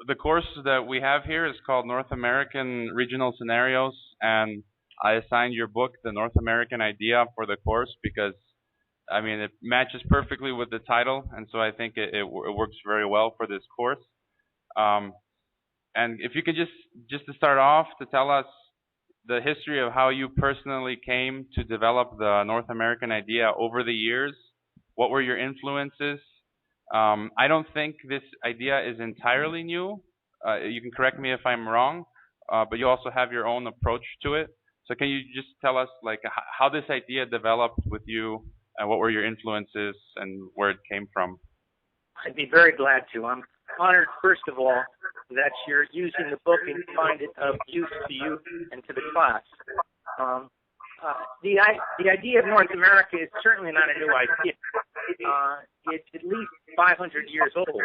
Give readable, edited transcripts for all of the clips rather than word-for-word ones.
the course that we have here is called North American Regional Scenarios, and I assigned your book, The North American Idea, for the course because, I mean, it matches perfectly with the title, and so I think it works very well for this course. Um, and if you could just to start off, to tell us the history of how you personally came to develop the North American idea over the years. What were your influences? I don't think this idea is entirely new. You can correct me if I'm wrong, but you also have your own approach to it. So can you just tell us like how this idea developed with you, and what were your influences and where it came from? I'd be very glad to. I'm honored, first of all, that you're using the book and find it of use to you and to the class. The idea of North America is certainly not a new idea. It's at least 500 years old.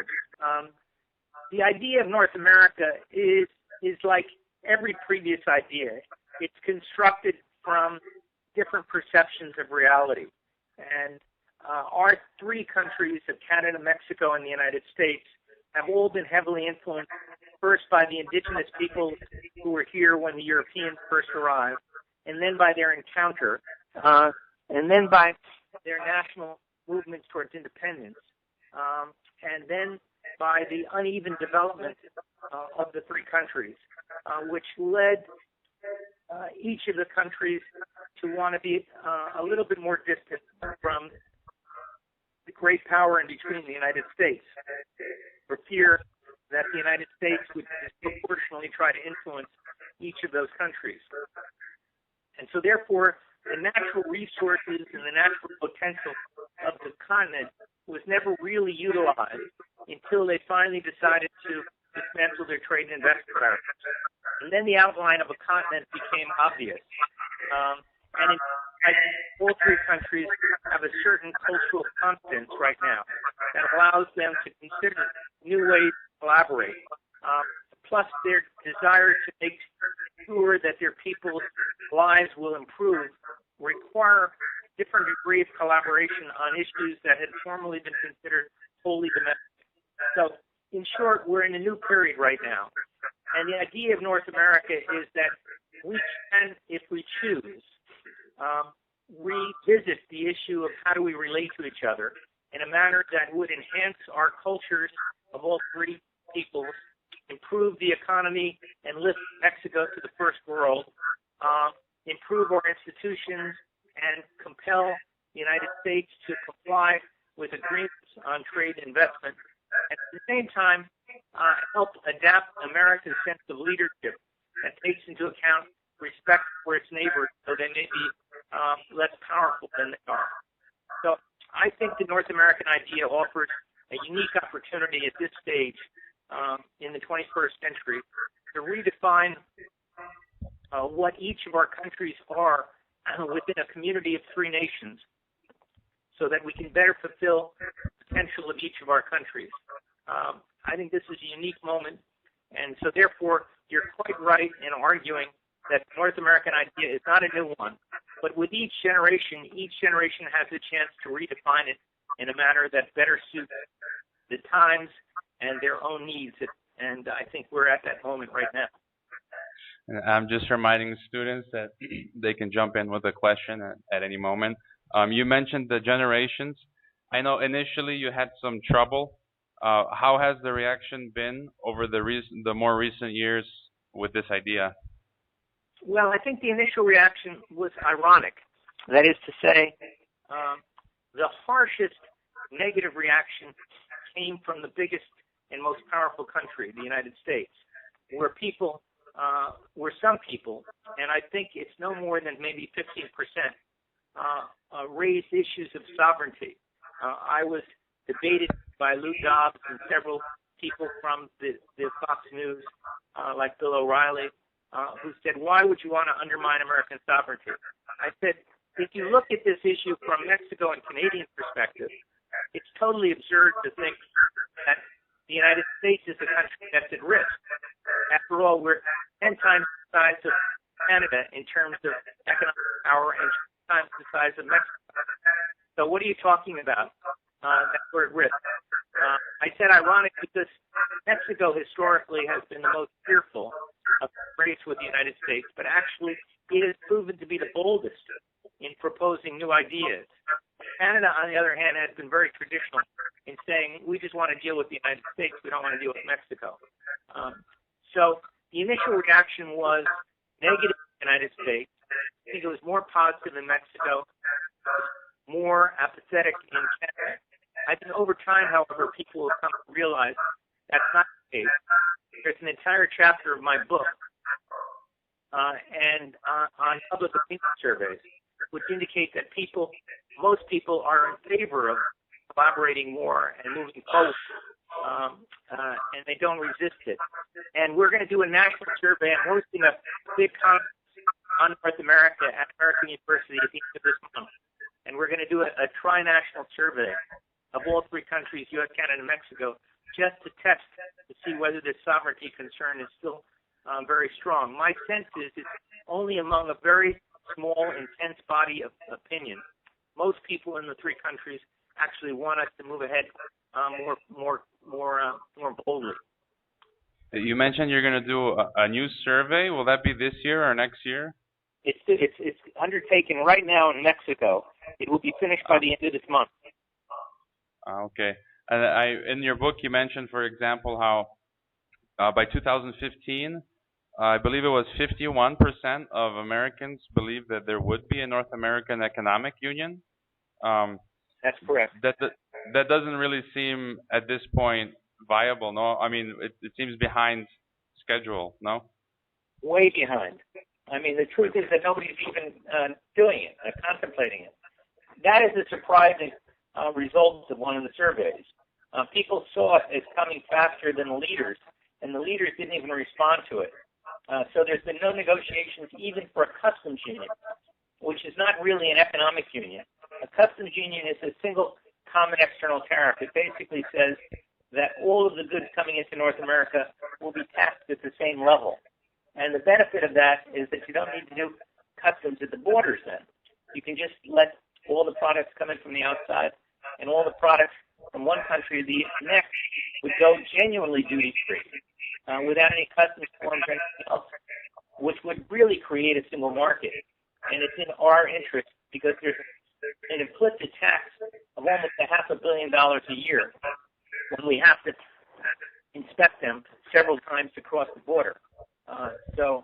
The idea of North America is like every previous idea. It's constructed from different perceptions of reality. And our three countries of Canada, Mexico, and the United States have all been heavily influenced, first by the indigenous people who were here when the Europeans first arrived, and then by their encounter, and then by their national movements towards independence, and then by the uneven development of the three countries, which led each of the countries to want to be a little bit more distant from the great power in between the United States, for fear that the United States would disproportionately try to influence each of those countries. And so therefore, the natural resources and the natural potential of the continent was never really utilized until they finally decided to dismantle their trade and investment barriers. And then the outline of a continent became obvious. And all three countries have a certain cultural constance right now that allows them to consider new ways to collaborate. Plus their desire to make sure that their people's lives will improve require different degree of collaboration on issues that had formerly been considered wholly domestic. So, in short, we're in a new period right now. And the idea of North America is that we can, if we choose, revisit the issue of how do we relate to each other in a manner that would enhance our cultures of all three peoples, improve the economy and lift Mexico to the first world, improve our institutions, and compel the United States to comply with agreements on trade and investment. And at the same time, help adapt America's sense of leadership that takes into account respect for its neighbors so they may be less powerful than they are. So I think the North American idea offers a unique opportunity at this stage in the 21st century to redefine what each of our countries are within a community of three nations so that we can better fulfill the potential of each of our countries. I think this is a unique moment, and so therefore you're quite right in arguing that the North American idea is not a new one, but with each generation has a chance to redefine it in a manner that better suits the times and their own needs, and I think we're at that moment right now. I'm just reminding students that they can jump in with a question at any moment. You mentioned the generations. I know initially you had some trouble. How has the reaction been over the more recent years with this idea? Well, I think the initial reaction was ironic. That is to say, the harshest negative reaction came from the biggest and most powerful country, the United States, where some people, and I think it's no more than maybe 15%, raised issues of sovereignty. I was debated by Lou Dobbs and several people from the Fox News, like Bill O'Reilly, who said, why would you want to undermine American sovereignty? I said, if you look at this issue from Mexico and Canadian perspective, it's totally absurd to think that the United States is a country that's at risk. After all, we're 10 times the size of Canada in terms of economic power and 10 times the size of Mexico. So what are you talking about that we're at risk? I said ironic because Mexico Mexico historically has been the most fearful of race with the United States, but actually it has proven to be the boldest in proposing new ideas. Canada, on the other hand, has been very traditional in saying, we just want to deal with the United States, we don't want to deal with Mexico. So the initial reaction was negative in the United States. I think it was more positive in Mexico, more apathetic in Canada. I think over time, however, people will come to realize that's not the case. There's an entire chapter of my book and on public opinion surveys, which indicate that most people are in favor of collaborating more and moving closer, and they don't resist it. And we're going to do a national survey. I'm hosting a big conference on North America at American University at the end of this month. And we're going to do a tri-national survey of all three countries, U.S., Canada, and Mexico, just to test to see whether this sovereignty concern is still very strong. My sense is it's only among a very small, intense body of opinion. Most people in the three countries actually want us to move ahead more boldly. You mentioned you're going to do a new survey. Will that be this year or next year? It's undertaken right now in Mexico. It will be finished by the end of this month. Okay. And in your book, you mentioned, for example, how by 2015, I believe it was 51% of Americans believe that there would be a North American economic union. That's correct. That doesn't really seem at this point viable. No, I mean it seems behind schedule. No. Way behind. I mean, the truth is that nobody's even doing it, contemplating it. That is a surprising result of one of the surveys. People saw it as coming faster than the leaders, and the leaders didn't even respond to it. So there's been no negotiations even for a customs union, which is not really an economic union. A customs union is a single common external tariff. It basically says that all of the goods coming into North America will be taxed at the same level. And the benefit of that is that you don't need to do customs at the borders then. You can just let all the products come in from the outside, and all the products from one country to the next would go genuinely duty-free without any customs forms or anything else, which would really create a single market. And it's in our interest because there's an implicit tax of almost $500 million a year when we have to inspect them several times to cross the border. So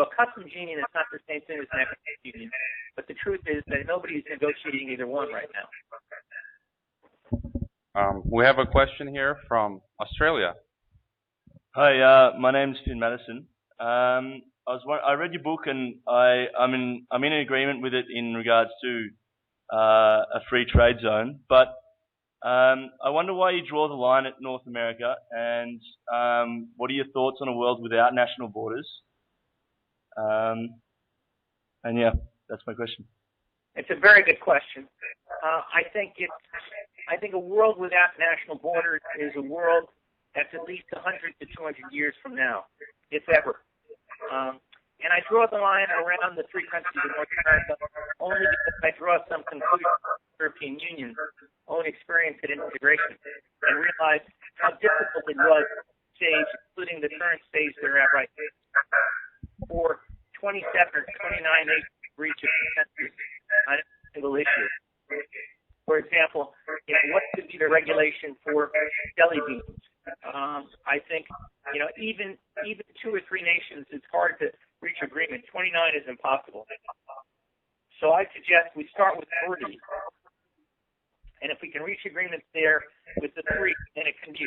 a customs union is not the same thing as an economic union, but the truth is that nobody's negotiating either one right now. We have a question here from Australia. Hi, my name's Finn Madison. I read your book and I'm in agreement with it in regards to a free trade zone, but I wonder why you draw the line at North America, and what are your thoughts on a world without national borders? And yeah, that's my question. It's a very good question. I think a world without national borders is a world that's at least 100 to 200 years from now, if ever. And I draw the line around the three countries of North America only because I draw some conclusions from the European Union's own experience in integration and realize how difficult it was stage, including the current stage they're at right now, for 27 or 29 nations to reach a consensus on a single issue. For example, what could be the regulation for jelly beans? I think, even 2 or 3 nations, it's hard to reach agreement. 29 is impossible. So I suggest we start with 30. And if we can reach agreements there with the 3, then it can be,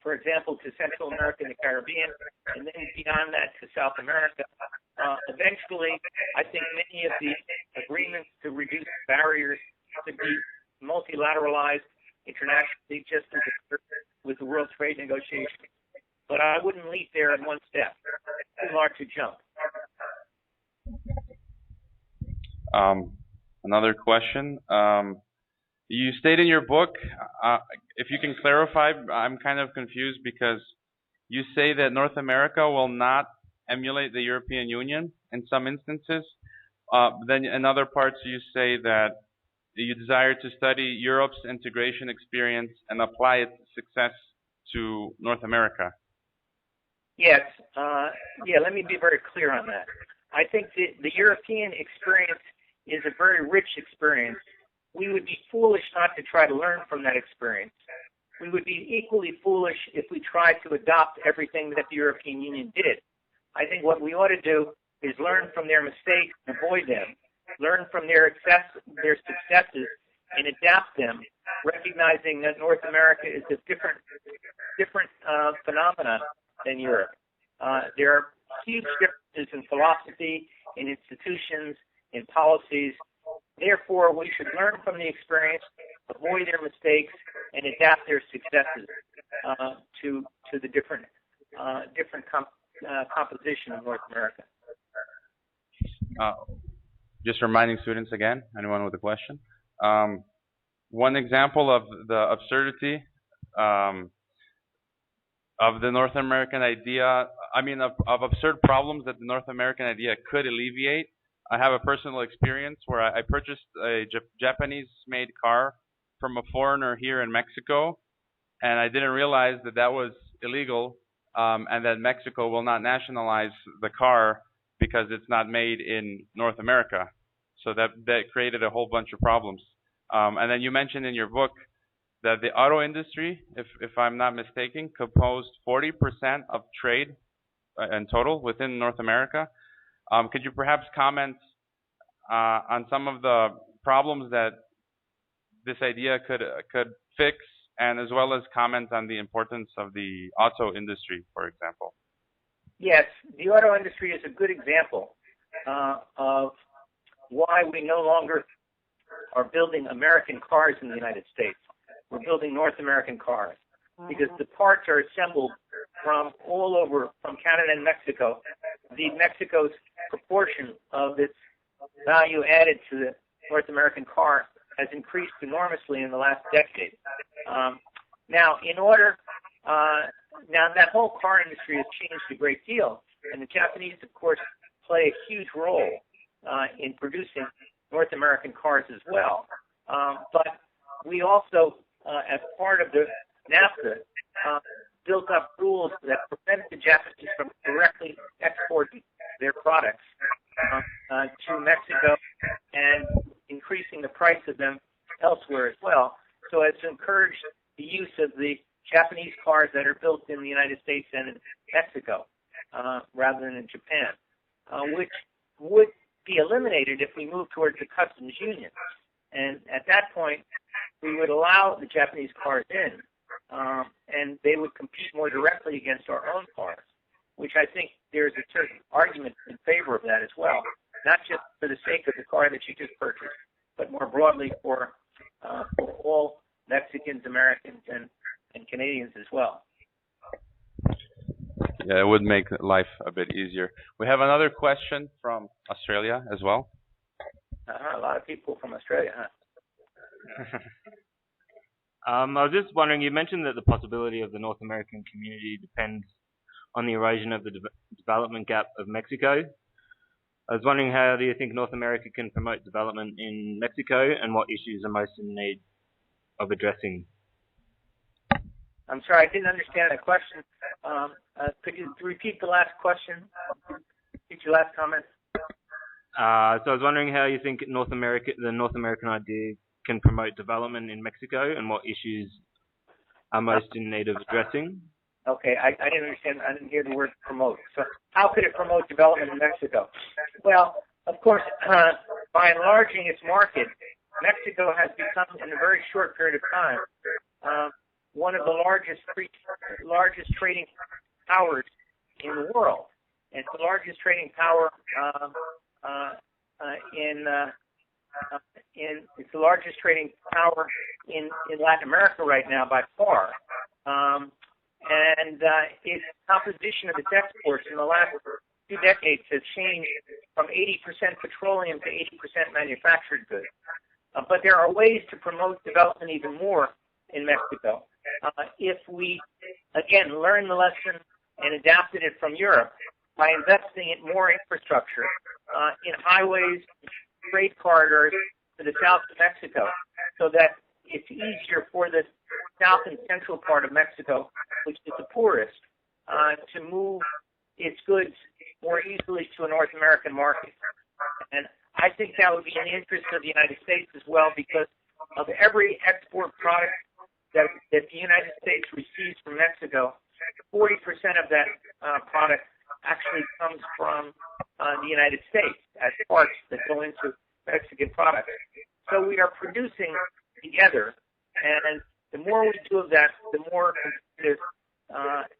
for example, to Central America and the Caribbean, and then beyond that to South America. Eventually, I think many of the agreements to reduce barriers could be multilateralized internationally, just as with the World Trade Negotiations. But I wouldn't leap there in one step. It's too large to jump. Another question. You state in your book, if you can clarify, I'm kind of confused because you say that North America will not emulate the European Union in some instances. Then in other parts you say that you desire to study Europe's integration experience and apply its success to North America? Yes. Let me be very clear on that. I think the European experience is a very rich experience. We would be foolish not to try to learn from that experience. We would be equally foolish if we tried to adopt everything that the European Union did. I think what we ought to do is learn from their mistakes and avoid them, learn from their successes and adapt them, recognizing that North America is a different phenomena than Europe. There are huge differences in philosophy, in institutions, in policies. Therefore, we should learn from the experience, avoid their mistakes, and adapt their successes to the different composition of North America. Just reminding students again, anyone with a question. One example of the absurdity of the North American idea, of absurd problems that the North American idea could alleviate. I have a personal experience where I purchased a Japanese-made car from a foreigner here in Mexico, and I didn't realize that that was illegal, and that Mexico will not nationalize the car because it's not made in North America. So that created a whole bunch of problems. And then you mentioned in your book that the auto industry, if I'm not mistaken, composed 40% of trade in total within North America. Could you perhaps comment on some of the problems that this idea could fix, and as well as comment on the importance of the auto industry, for example? Yes, the auto industry is a good example of why we no longer are building American cars in the United States. We're building North American cars because the parts are assembled from all over, from Canada and Mexico. Mexico's proportion of its value added to the North American car has increased enormously in the last decade. Now that whole car industry has changed a great deal, and the Japanese, of course, play a huge role in producing North American cars as well. But we also, as part of the NAFTA, built up rules that prevent the Japanese from directly exporting their products to Mexico and increasing the price of them elsewhere as well, so as to encourage the use of the Japanese cars that are built in the United States and in Mexico rather than in Japan, which would be eliminated if we move towards the customs union. And at that point, we would allow the Japanese cars in, and they would compete more directly against our own cars, which I think there's a certain argument in favor of that as well, not just for the sake of the car that you just purchased, but more broadly for all Mexicans, Americans, and Canadians as well. Yeah, it would make life a bit easier. We have another question from Australia as well. A lot of people from Australia, huh? I was just wondering, you mentioned that the possibility of the North American community depends on the erosion of the development gap of Mexico. I was wondering, how do you think North America can promote development in Mexico, and what issues are most in need of addressing? I'm sorry, I didn't understand that question. Could you repeat the last question? Repeat your last comment. So I was wondering how you think the North American idea can promote development in Mexico, and what issues are most in need of addressing. Okay, I didn't understand. I didn't hear the word promote. So how could it promote development in Mexico? Well, of course, by enlarging its market, Mexico has become, in a very short period of time, one of the largest trading powers in the world. And it's the largest trading power it's the largest trading power in Latin America right now by far. And its composition of its exports in the last 2 decades has changed from 80% petroleum to 80% manufactured goods. But there are ways to promote development even more in Mexico. If we, again, learn the lesson and adapted it from Europe by investing in more infrastructure, in highways, trade corridors to the south of Mexico, so that it's easier for the south and central part of Mexico, which is the poorest, to move its goods more easily to a North American market. And I think that would be in the interest of the United States as well, because of every export product that the United States receives from Mexico, 40% of that product actually comes from the United States as parts that go into Mexican products. So we are producing together, and the more we do of that, the more competitive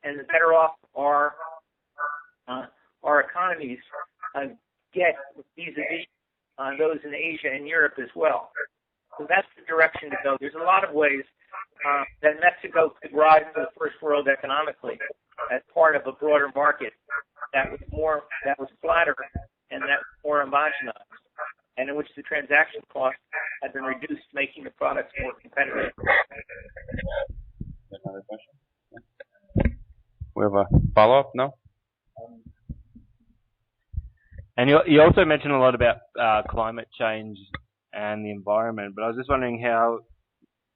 and the better off our economies get vis-a-vis those in Asia and Europe as well. So that's the direction to go. There's a lot of ways that Mexico could rise to the first world economically as part of a broader market that was flatter and that was more homogenized, and in which the transaction costs had been reduced, making the products more competitive. Another question? We have a follow-up? No? And you also mentioned a lot about climate change and the environment, but I was just wondering how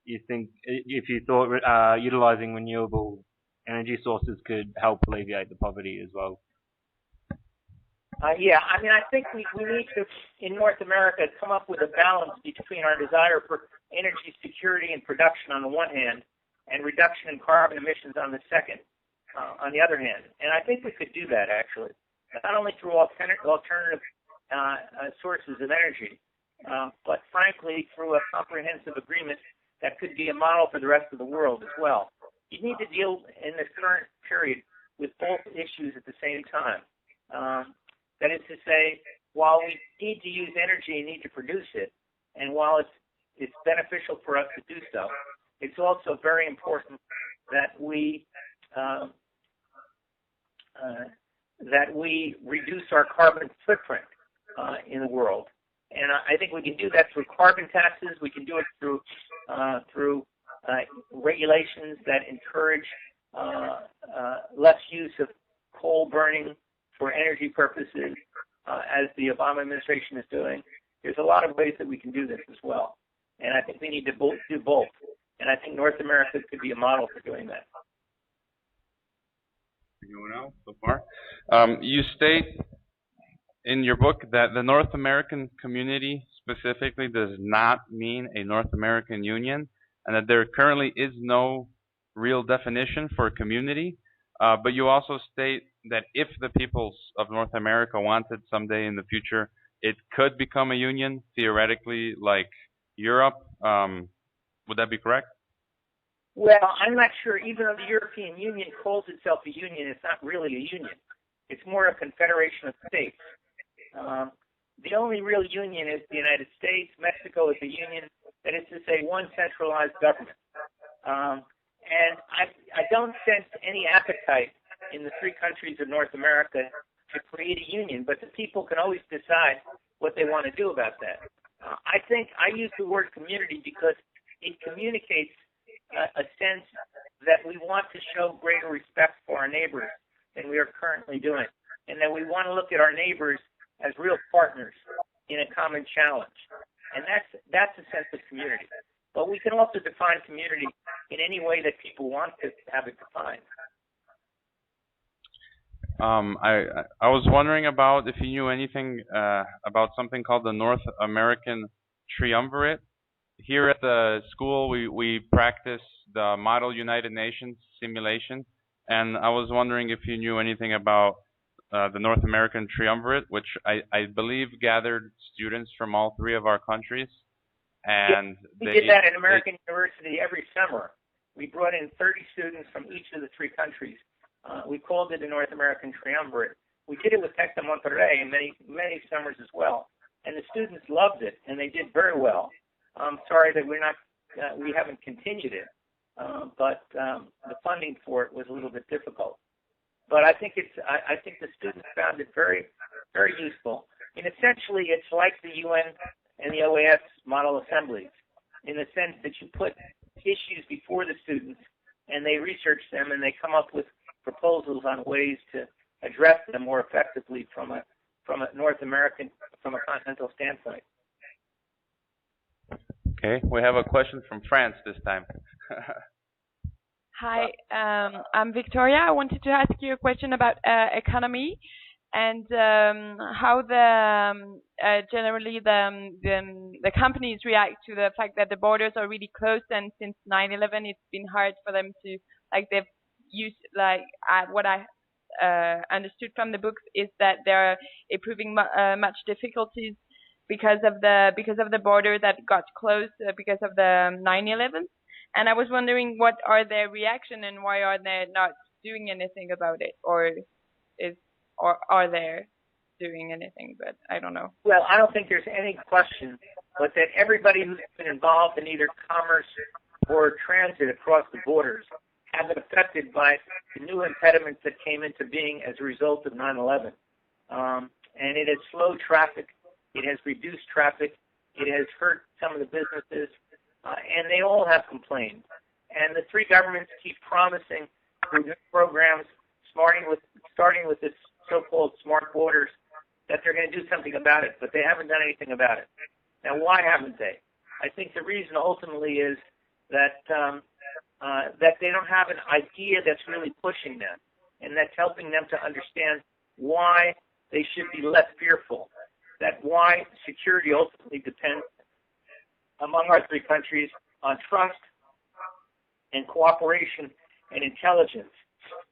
you think, if you thought utilizing renewable energy sources could help alleviate the poverty as well. Yeah, I mean, I think we need to, in North America, come up with a balance between our desire for energy security and production on the one hand, and reduction in carbon emissions on the second, on the other hand. And I think we could do that, actually, not only through alternative sources of energy, but frankly, through a comprehensive agreement that could be a model for the rest of the world as well. You need to deal in this current period with both issues at the same time. That is to say, while we need to use energy and need to produce it, and while it's beneficial for us to do so, it's also very important that we reduce our carbon footprint in the world. And I think we can do that through carbon taxes. We can do it through regulations that encourage less use of coal burning for energy purposes, as the Obama administration is doing. There's a lot of ways that we can do this as well. And I think we need to do both. And I think North America could be a model for doing that. Anyone else so far? You state in your book that the North American community specifically does not mean a North American union, and that there currently is no real definition for community. But you also state that if the peoples of North America wanted someday in the future, it could become a union, theoretically, like Europe. Would that be correct? Well, I'm not sure. Even though the European Union calls itself a union, it's not really a union. It's more a confederation of states. The only real union is the United States. Mexico is a union, that is to say, one centralized government. And I don't sense any appetite in the three countries of North America to create a union, but the people can always decide what they want to do about that. I think I use the word community because it communicates a sense that we want to show greater respect for our neighbors than we are currently doing, and that we want to look at our neighbors as real partners in a common challenge. And that's a sense of community. But we can also define community in any way that people want to have it defined. I was wondering about if you knew anything about something called the North American Triumvirate. Here at the school, we practice the Model United Nations simulation, and I was wondering if you knew anything about the North American Triumvirate, which I believe gathered students from all three of our countries. And we did that at American University every summer. We brought in 30 students from each of the three countries. We called it the North American Triumvirate. We did it with Tec de Monterrey and many summers as well. And the students loved it, and they did very well. I'm sorry that we haven't continued it, but the funding for it was a little bit difficult. But I think the students found it very, very useful. And essentially, it's like the UN and the OAS model assemblies, in the sense that you put issues before the students, and they research them, and they come up with proposals on ways to address them more effectively from a continental standpoint. Okay, we have a question from France this time. Hi, I'm Victoria. I wanted to ask you a question about economy and how generally the companies react to the fact that the borders are really closed, and since 9/11 it's been hard for them to, like, they've used, like, what I understood from the books is that they're approving much difficulties because of the border that got closed because of the 9/11. And I was wondering, what are their reaction and why are they not doing anything about it, is or are they doing anything? But I don't know. Well, I don't think there's any question but that everybody who's been involved in either commerce or transit across the borders have been affected by the new impediments that came into being as a result of 9/11. And it has slowed traffic. It has reduced traffic. It has hurt some of the businesses. And they all have complained. And the three governments keep promising through new programs, starting with this so-called smart borders, that they're going to do something about it, but they haven't done anything about it. Now, why haven't they? I think the reason ultimately is that that they don't have an idea that's really pushing them, and that's helping them to understand why they should be less fearful, that why security ultimately depends among our three countries on trust and cooperation and intelligence,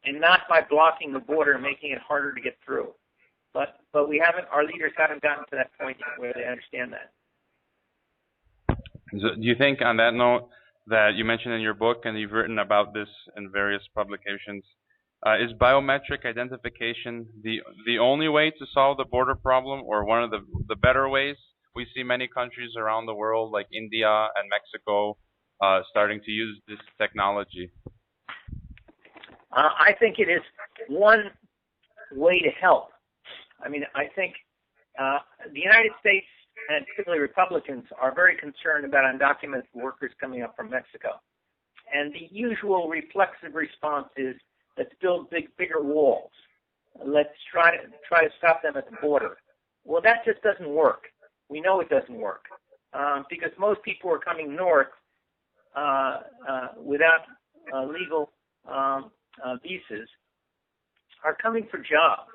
and not by blocking the border and making it harder to get through. But we haven't. Our leaders haven't gotten to that point yet where they understand that. So do you think, on that note, that you mentioned in your book, and you've written about this in various publications, is biometric identification the only way to solve the border problem, or one of the better ways? We see many countries around the world, like India and Mexico, starting to use this technology. I think it is one way to help. I mean, I think the United States, and particularly Republicans, are very concerned about undocumented workers coming up from Mexico. And the usual reflexive response is, let's build bigger walls. Let's try to stop them at the border. Well, that just doesn't work. We know it doesn't work because most people who are coming north without legal visas are coming for jobs.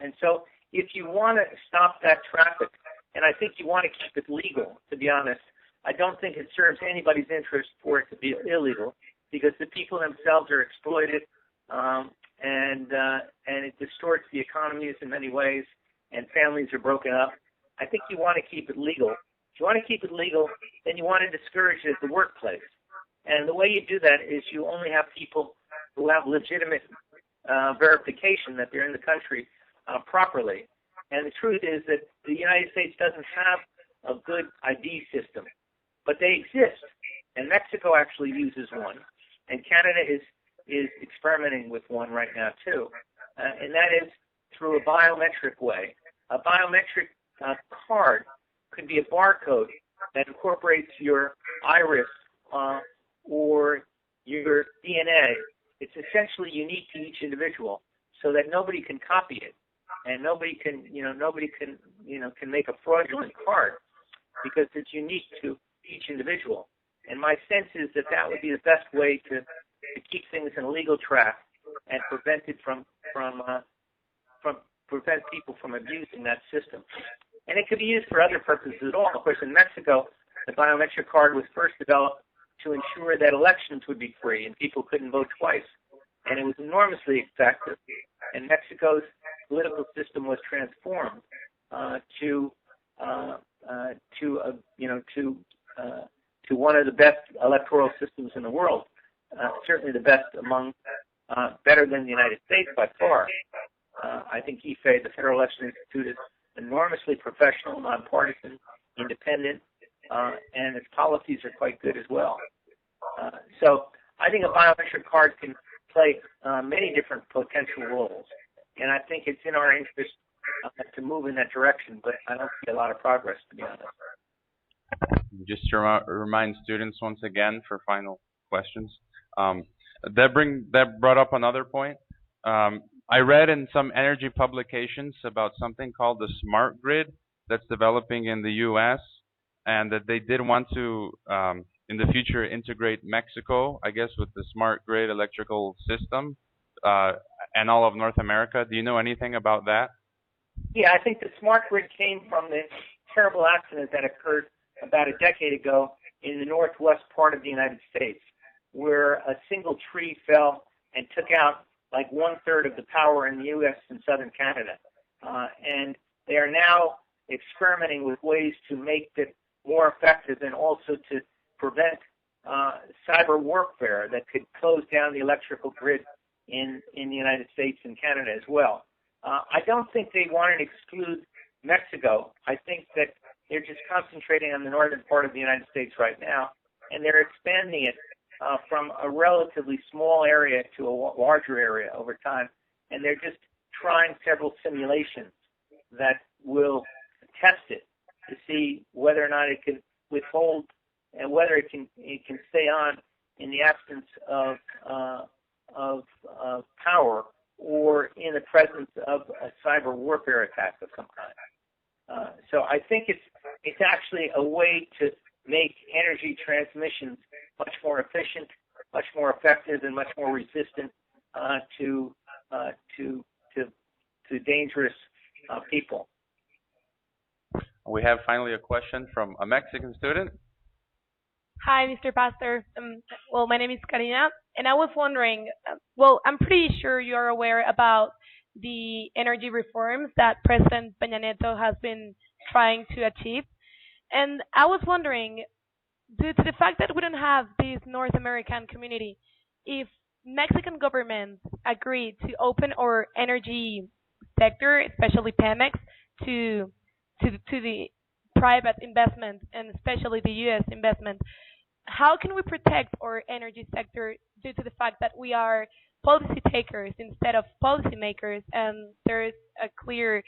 And so if you want to stop that traffic, and I think you want to keep it legal, to be honest, I don't think it serves anybody's interest for it to be illegal, because the people themselves are exploited, and it distorts the economies in many ways, and families are broken up. I think you want to keep it legal. If you want to keep it legal, then you want to discourage it at the workplace. And the way you do that is you only have people who have legitimate verification that they're in the country properly. And the truth is that the United States doesn't have a good ID system, but they exist. And Mexico actually uses one, and Canada is experimenting with one right now too, and that is through a biometric way. A biometric card could be a barcode that incorporates your iris or your DNA. It's essentially unique to each individual, so that nobody can copy it, and nobody can make a fraudulent card, because it's unique to each individual. And my sense is that that would be the best way to keep things in a legal track and prevent people from abusing that system. And it could be used for other purposes as well. Of course, in Mexico, the biometric card was first developed to ensure that elections would be free and people couldn't vote twice. And it was enormously effective. And Mexico's political system was transformed to one of the best electoral systems in the world. Certainly the best among, better than the United States by far. I think IFE, the Federal Election Institute, is enormously professional, nonpartisan, independent, and its policies are quite good as well. So I think a biometric card can play many different potential roles, and I think it's in our interest to move in that direction, but I don't see a lot of progress, to be honest. Just to remind students once again for final questions. That brought up another point. I read in some energy publications about something called the smart grid that's developing in the U.S., and that they did want to in the future integrate Mexico, I guess, with the smart grid electrical system, uh, and all of North America. Do you know anything about that? Yeah, I think the smart grid came from the terrible accident that occurred about a decade ago in the northwest part of the United States, where a single tree fell and took out like 1/3 of the power in the U.S. and southern Canada. And they are now experimenting with ways to make it more effective and also to prevent cyber warfare that could close down the electrical grid in the United States and Canada as well. I don't think they want to exclude Mexico. I think that they're just concentrating on the northern part of the United States right now, and they're expanding it from a relatively small area to a larger area over time. And they're just trying several simulations that will test it to see whether or not it can withhold and whether it can stay on in the absence of power or in the presence of a cyber warfare attack of some kind. So I think it's actually a way to make energy transmissions much more efficient, much more effective, and much more resistant to dangerous people. We have finally a question from a Mexican student. Hi, Mr. Pastor. Well, my name is Karina, and I was wondering, I'm pretty sure you're aware about the energy reforms that President Peña Nieto has been trying to achieve. And I was wondering, due to the fact that we don't have this North American community, if Mexican government agreed to open our energy sector, especially Pemex, to the private investment and especially the U.S. investment, how can we protect our energy sector due to the fact that we are policy takers instead of policy makers, and there is a clear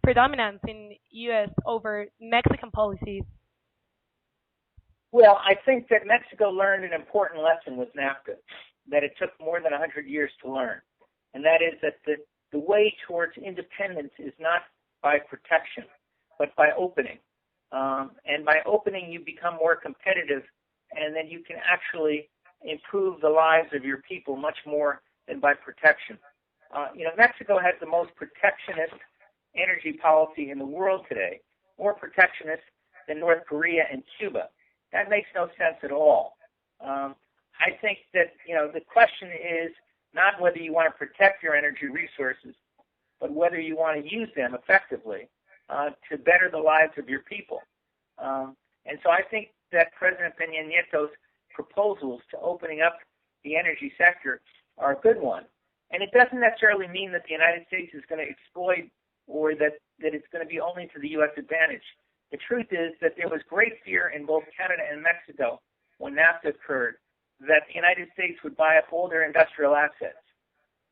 predominance in U.S. over Mexican policies? Well, I think that Mexico learned an important lesson with NAFTA that it took more than 100 years to learn, and that is that the way towards independence is not by protection, but by opening. And by opening, you become more competitive, and then you can actually improve the lives of your people much more than by protection. Mexico has the most protectionist energy policy in the world today, more protectionist than North Korea and Cuba. That makes no sense at all. I think that, the question is not whether you want to protect your energy resources, but whether you want to use them effectively to better the lives of your people. And so I think that President Peña Nieto's proposals to opening up the energy sector are a good one. And it doesn't necessarily mean that the United States is going to exploit or that it's going to be only to the U.S. advantage. The truth is that there was great fear in both Canada and Mexico when NAFTA occurred that the United States would buy up all their industrial assets.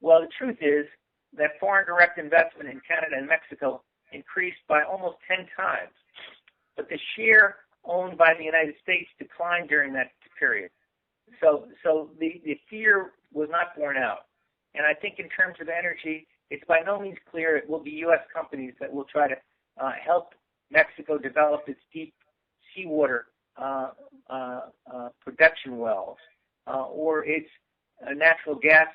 Well, the truth is that foreign direct investment in Canada and Mexico increased by almost 10 times. But the share owned by the United States declined during that period. So the fear was not borne out. And I think in terms of energy, it's by no means clear it will be U.S. companies that will try to help Mexico develop its deep seawater production wells or its natural gas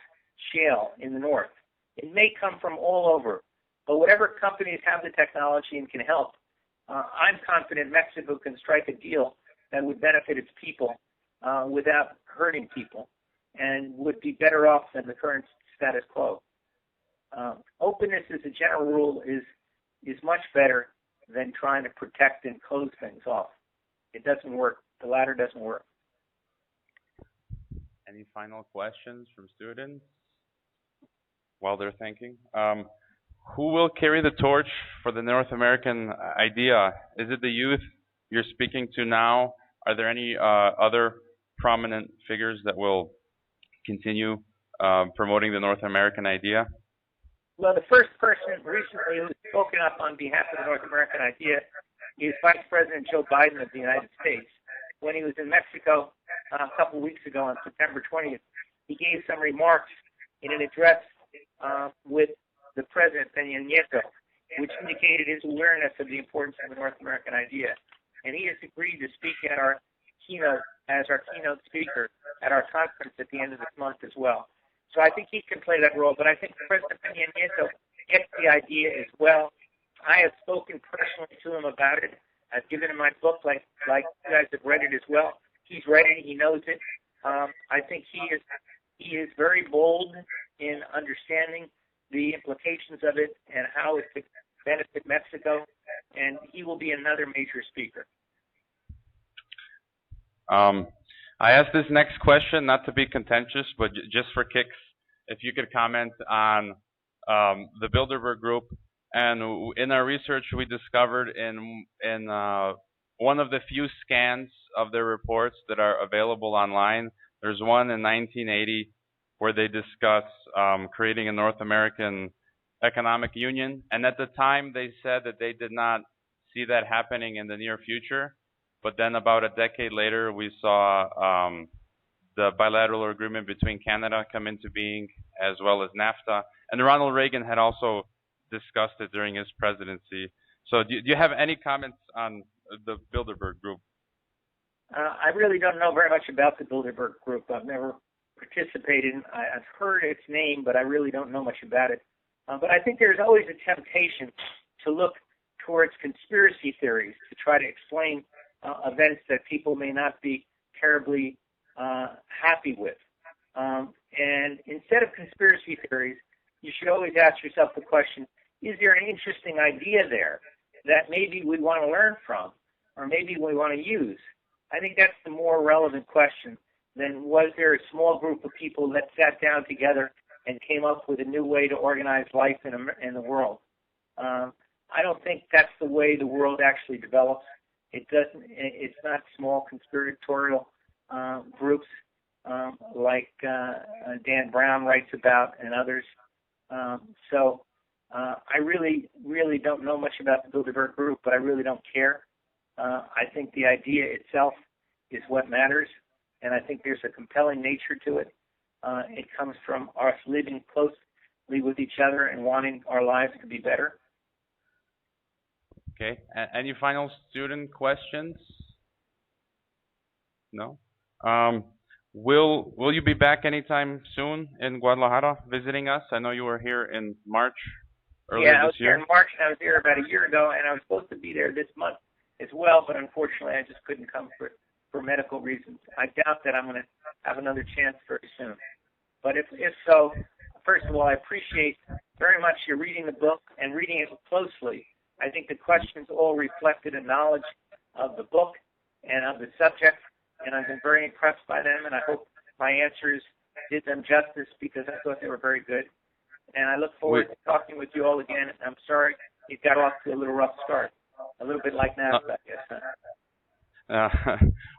shale in the north. It may come from all over, but whatever companies have the technology and can help, I'm confident Mexico can strike a deal that would benefit its people without hurting people and would be better off than the current status quo. Openness as a general rule is much better than trying to protect and close things off. It doesn't work. The latter doesn't work. Any final questions from students while they're thinking? Who will carry the torch for the North American idea? Is it the youth you're speaking to now? Are there any other prominent figures that will continue promoting the North American idea? Well, the first person recently who's spoken up on behalf of the North American idea is Vice President Joe Biden of the United States. When he was in Mexico a couple of weeks ago on September 20th, he gave some remarks in an address with the President Peña Nieto, which indicated his awareness of the importance of the North American idea. And he has agreed to speak at our keynote as our keynote speaker at our conference at the end of this month as well. So I think he can play that role, but I think President Peña Nieto gets the idea as well. I have spoken personally to him about it. I've given him my book, like you guys have read it as well. He's read it. He knows it. I think he is very bold in understanding the implications of it and how it could benefit Mexico, and he will be another major speaker. I asked this next question not to be contentious, but just for kicks, if you could comment on the Bilderberg Group. And in our research, we discovered in one of the few scans of their reports that are available online, there's one in 1980 where they discuss creating a North American economic union. And at the time, they said that they did not see that happening in the near future. But then about a decade later, we saw the bilateral agreement between Canada come into being, as well as NAFTA. And Ronald Reagan had also discussed it during his presidency. So do you have any comments on the Bilderberg Group? I really don't know very much about the Bilderberg Group. I've never participated. I've heard its name, but I really don't know much about it. But I think there's always a temptation to look towards conspiracy theories to try to explain events that people may not be terribly happy with. And instead of conspiracy theories, you should always ask yourself the question, is there an interesting idea there that maybe we want to learn from or maybe we want to use? I think that's the more relevant question than was there a small group of people that sat down together and came up with a new way to organize life in the world. I don't think that's the way the world actually develops. It's not small conspiratorial groups like Dan Brown writes about and others. So I really don't know much about the Bilderberg Group, but I really don't care. I think the idea itself is what matters, and I think there's a compelling nature to it. It comes from us living closely with each other and wanting our lives to be better. Okay. Any final student questions? No? Will you be back anytime soon in Guadalajara visiting us? I know you were here in March earlier I was this year. here in March, and I was here about a year ago, and I was supposed to be there this month as well, but unfortunately I just couldn't come for medical reasons. I doubt that I'm going to have another chance very soon. But if so, first of all, I appreciate very much your reading the book and reading it closely. I think the questions all reflected a knowledge of the book and of the subject, and I've been very impressed by them, and I hope my answers did them justice because I thought they were very good. And I look forward to talking with you all again. I'm sorry you got off to a little rough start, a little bit like NAFTA, I guess.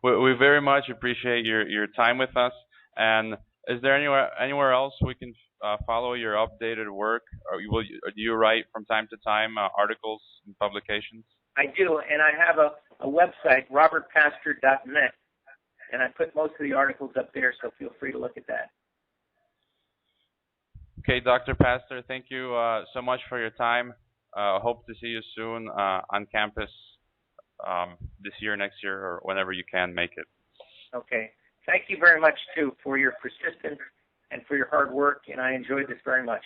We very much appreciate your time with us. And is there anywhere else we can follow your updated work? Or do you write from time to time articles and publications? I do, and I have a website, robertpastor.net, and I put most of the articles up there, so feel free to look at that. Okay, Dr. Pastor, thank you so much for your time. Hope to see you soon on campus this year, next year, or whenever you can make it. Okay. Thank you very much, too, for your persistence and for your hard work, and I enjoyed this very much.